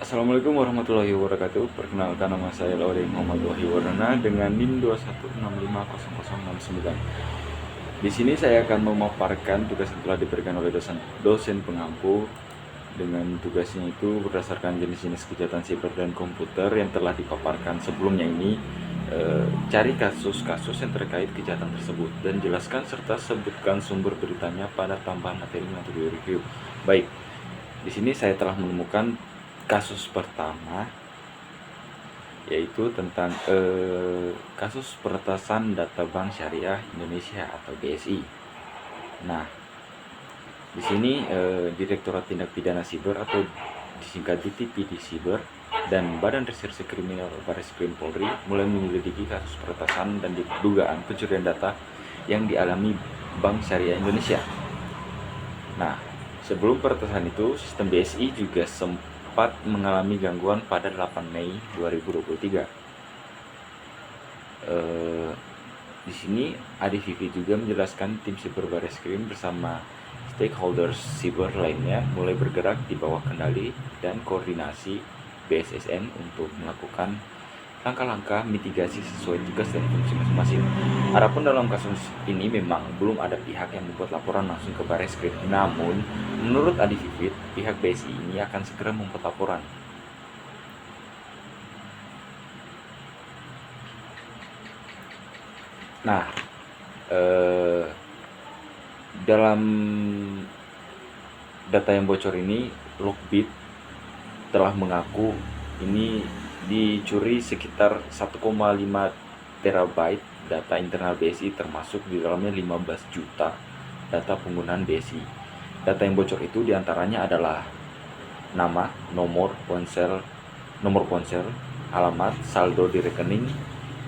Assalamualaikum warahmatullahi wabarakatuh. Perkenalkan, nama saya Laude Muhammad Wahyu Wardana dengan NIM 2165069. Di sini saya akan memaparkan tugas yang telah diberikan oleh dosen pengampu. Dengan tugasnya itu berdasarkan jenis-jenis kejahatan siber dan komputer yang telah dipaparkan sebelumnya ini. Cari kasus-kasus yang terkait kejahatan tersebut dan jelaskan serta sebutkan sumber beritanya pada tambahan materi untuk di-review. Baik, di sini saya telah menemukan kasus pertama, yaitu tentang kasus peretasan data Bank Syariah Indonesia atau BSI. Nah, di sini Direktorat Tindak Pidana Siber atau disingkat DTPD Siber dan Badan Reserse Kriminal Barreskrim Polri mulai menyelidiki kasus peretasan dan dugaan pencurian data yang dialami Bank Syariah Indonesia. Nah, sebelum peretasan itu, sistem BSI juga sempat mengalami gangguan pada 8 Mei 2023. Di sini Adi Vivi juga menjelaskan tim siber Barreskrim bersama stakeholders siber lainnya mulai bergerak di bawah kendali dan koordinasi BSSN untuk melakukan langkah-langkah mitigasi sesuai tugas dan fungsi masing-masing. Adapun dalam kasus ini memang belum ada pihak yang membuat laporan langsung ke Barreskrim. Namun, menurut Adi Vivit, pihak BSI ini akan segera membuat laporan. Nah, dalam data yang bocor ini, Lockbit telah mengaku ini dicuri sekitar 1,5 terabyte data internal BSI, termasuk di dalamnya 15 juta data penggunaan BSI. Data yang bocor itu diantaranya adalah nama, nomor ponsel, alamat, saldo di rekening,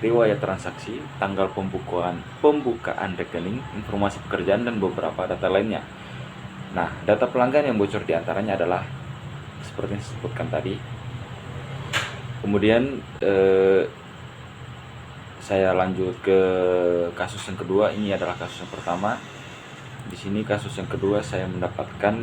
riwayat transaksi, tanggal pembukaan rekening, informasi pekerjaan, dan beberapa data lainnya. Nah, data pelanggan yang bocor diantaranya adalah seperti yang disebutkan tadi. Kemudian saya lanjut ke kasus yang kedua. Ini adalah kasus yang pertama. Di sini kasus yang kedua saya mendapatkan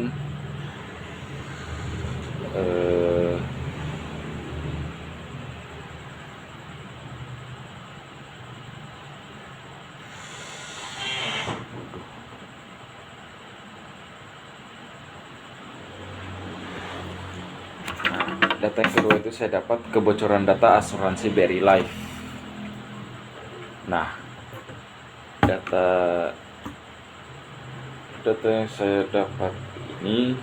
data yang kedua itu saya dapat kebocoran data asuransi BRI Life. Nah, data yang saya dapat ini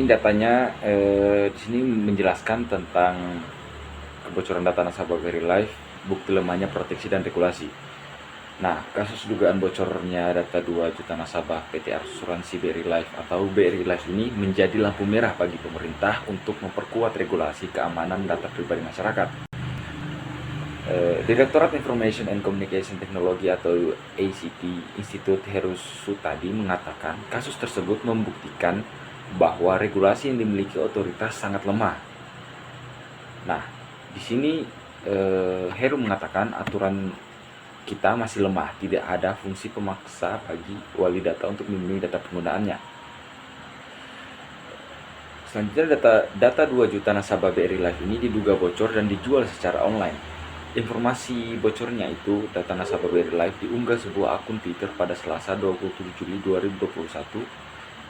datanya di sini menjelaskan tentang kebocoran data nasabah BRI Life, bukti lemahnya proteksi dan regulasi. Nah, kasus dugaan bocornya data 2 juta nasabah PT Asuransi BRI Life atau BRI Life ini menjadi lampu merah bagi pemerintah untuk memperkuat regulasi keamanan data pribadi masyarakat. Direktorat Information and Communication Technology atau ACT Institut Heru Sutadi mengatakan kasus tersebut membuktikan bahwa regulasi yang dimiliki otoritas sangat lemah. Nah, di sini Heru mengatakan aturan kita masih lemah, tidak ada fungsi pemaksa bagi wali data untuk melindungi data penggunaannya. Selanjutnya, data 2 juta nasabah BRI Life ini diduga bocor dan dijual secara online. Informasi bocornya itu, data nasabah BRI Life diunggah sebuah akun Twitter pada Selasa 27 Juli 2021.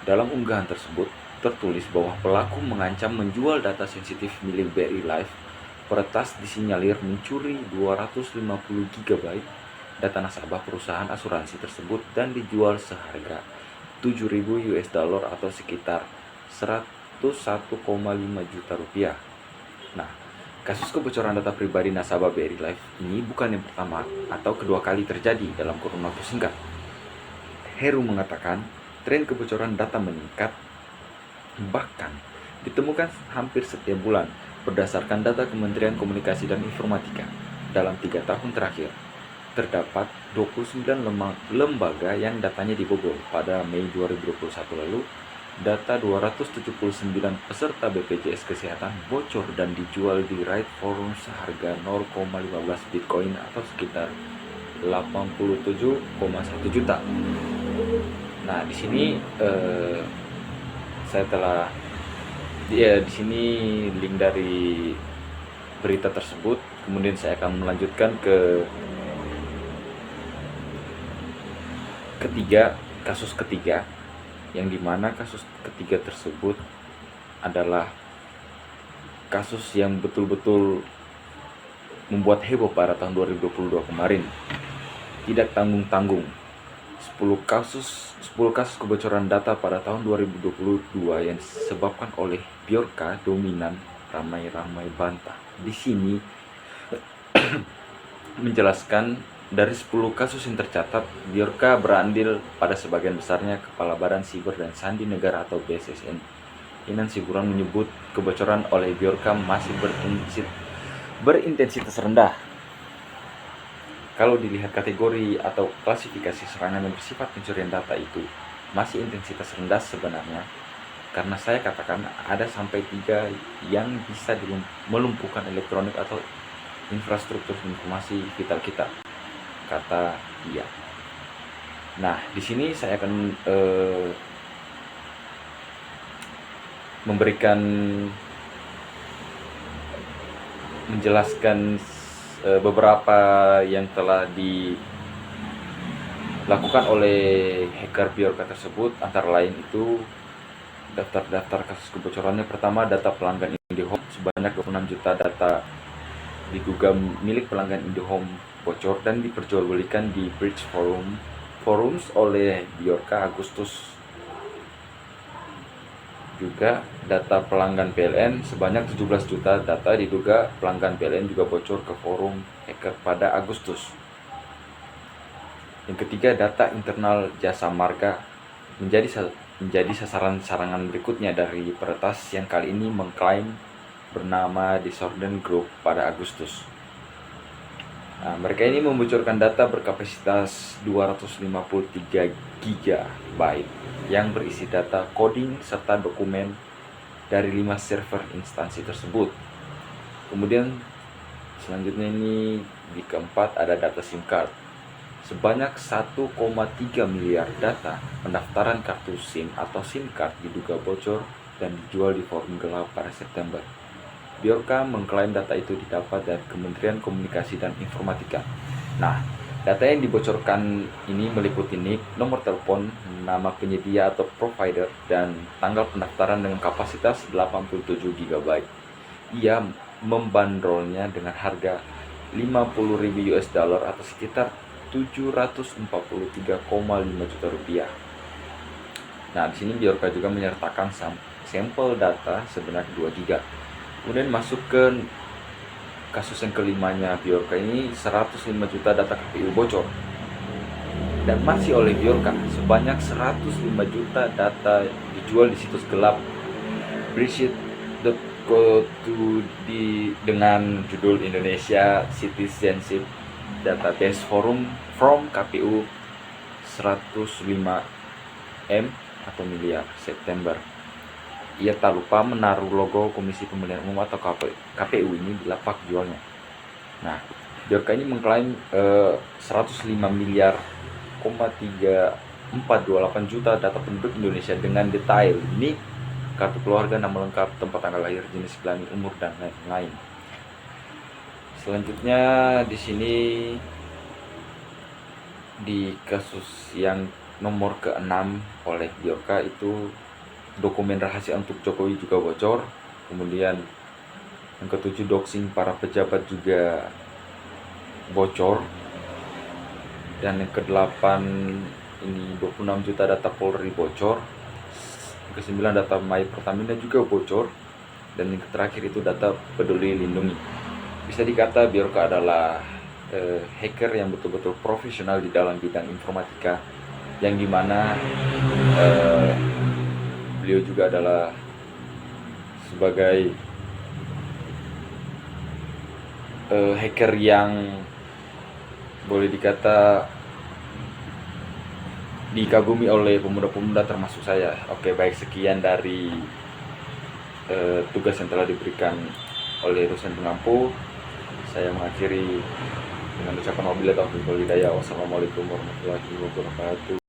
Dalam unggahan tersebut tertulis bahwa pelaku mengancam menjual data sensitif milik BRI Life. Peretas disinyalir mencuri 250 GB data nasabah perusahaan asuransi tersebut dan dijual seharga 7.000 US dollar atau sekitar 101,5 juta rupiah. Nah, kasus kebocoran data pribadi nasabah BRI Life ini bukan yang pertama atau kedua kali terjadi dalam kurun waktu singkat. Heru mengatakan tren kebocoran data meningkat, bahkan ditemukan hampir setiap bulan berdasarkan data Kementerian Komunikasi dan Informatika. Dalam 3 tahun terakhir, terdapat 29 lembaga yang datanya dibobol. Pada Mei 2021 lalu, data 279 peserta BPJS Kesehatan bocor dan dijual di Right Forum seharga 0,15 Bitcoin atau sekitar 87,1 juta. Nah, di sini saya telah di sini link dari berita tersebut. Kemudian saya akan melanjutkan ke kasus ketiga, yang dimana kasus ketiga tersebut adalah kasus yang betul-betul membuat heboh pada tahun 2022 kemarin. Tidak tanggung-tanggung, 10 kasus kebocoran data pada tahun 2022 yang disebabkan oleh Bjorka dominan ramai-ramai bantah. Di sini menjelaskan dari 10 kasus yang tercatat, Bjorka berandil pada sebagian besarnya Kepala Badan Siber dan Sandi Negara atau BSSN. Inan Siguran menyebut kebocoran oleh Bjorka masih berintensitas rendah. Kalau dilihat kategori atau klasifikasi serangan yang bersifat pencurian data itu masih intensitas rendah sebenarnya, karena saya katakan ada sampai 3 yang bisa melumpuhkan elektronik atau infrastruktur informasi vital kita, kata dia. Nah, di sini saya akan menjelaskan beberapa yang telah dilakukan oleh hacker Bjorka tersebut. Antara lain itu daftar kasus kebocorannya. Pertama, data pelanggan IndiHome sebanyak 26 juta data diduga milik pelanggan IndiHome bocor dan diperjualbelikan di Bridge Forums oleh Bjorka Agustus. Juga data pelanggan PLN sebanyak 17 juta data diduga pelanggan PLN juga bocor ke forum hacker pada Agustus. Yang ketiga, data internal jasa marga menjadi sasaran serangan berikutnya dari peretas yang kali ini mengklaim bernama Disorden Group pada Agustus. Nah, mereka ini membocorkan data berkapasitas 253 GB yang berisi data coding serta dokumen dari 5 server instansi tersebut. Kemudian selanjutnya ini di keempat ada data SIM card. Sebanyak 1,3 miliar data pendaftaran kartu SIM atau SIM card diduga bocor dan dijual di forum gelap pada September. Bjorka mengklaim data itu didapat dari Kementerian Komunikasi dan Informatika. Nah, data yang dibocorkan ini meliputi NIK, nomor telepon, nama penyedia atau provider, dan tanggal pendaftaran dengan kapasitas 87 GB. Ia membandrolnya dengan harga 50.000 US dollar atau sekitar 743,5 juta rupiah. Nah, di sini Bjorka juga menyertakan sampel data sebanyak 2 GB. Kemudian masuk ke kasus yang kelimanya Bjorka ini, 105 juta data KPU bocor. Dan masih oleh Bjorka, sebanyak 105 juta data dijual di situs gelap Bridget.co dengan judul Indonesia Citizenship Database Forum from KPU 105M atau miliar September. Ia tak lupa menaruh logo Komisi Pemilihan Umum atau KPU ini di lapak jualnya. Nah, Bjorka ini mengklaim 105 miliar 3,428 juta data penduduk Indonesia dengan detail NIK, kartu keluarga, nama lengkap, tempat tanggal lahir, jenis kelamin, umur, dan lain-lain. Selanjutnya di sini di kasus yang nomor ke-6 oleh Bjorka itu dokumen rahasia untuk Jokowi juga bocor. Kemudian yang ke-7, doxing para pejabat juga bocor. Dan yang ke-8 ini 26 juta data Polri bocor. Yang ke-9 data My Pertamina juga bocor. Dan yang terakhir itu data Peduli Lindungi. Bisa dikata Bjorka adalah hacker yang betul-betul profesional di dalam bidang informatika, yang dimana beliau juga adalah sebagai hacker yang boleh dikata dikagumi oleh pemuda-pemuda termasuk saya. Oke, baik, sekian dari tugas yang telah diberikan oleh dosen pengampu. Saya mengakhiri dengan ucapan wabillahi taufiq wal hidayah. Wassalamualaikum warahmatullahi wabarakatuh.